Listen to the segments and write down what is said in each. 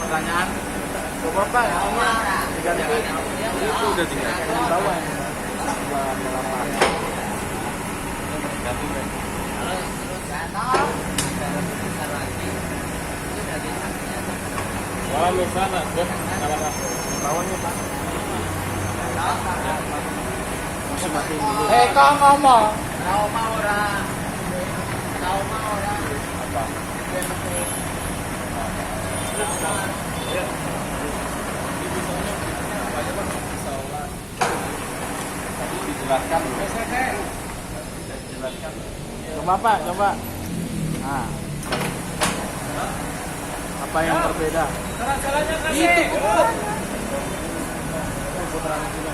pertanyaan. Coba Pak, diganti. Itu udah diganti di bawah. Coba melawan. Ganti Pak. Wah, lu sana, Bos. Salah Pak. Bawahnya Pak. Masih mati dulu. Kau ngomong. Apa? Tadi dijelaskan. Dijelaskan. Coba Pak, coba. Nah. Apa yang berbeda? Itu. Putaran juga.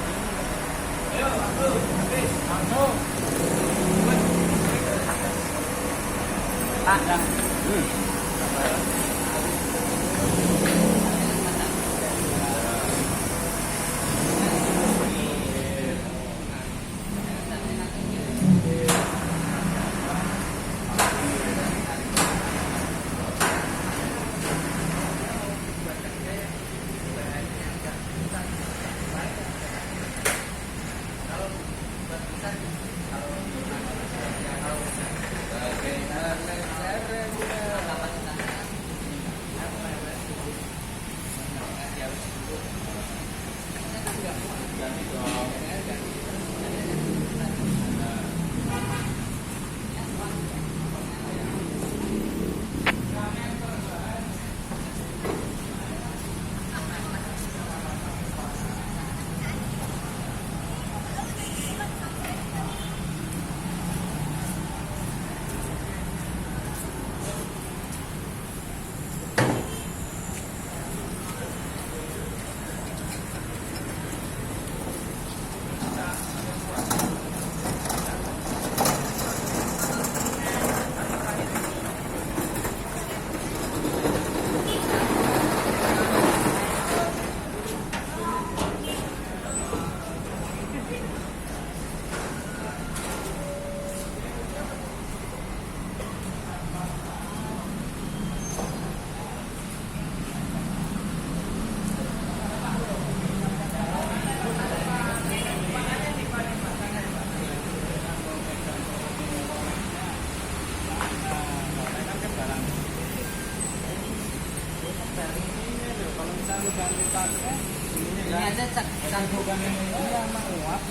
Ini aja cangkukan ini yang menguap.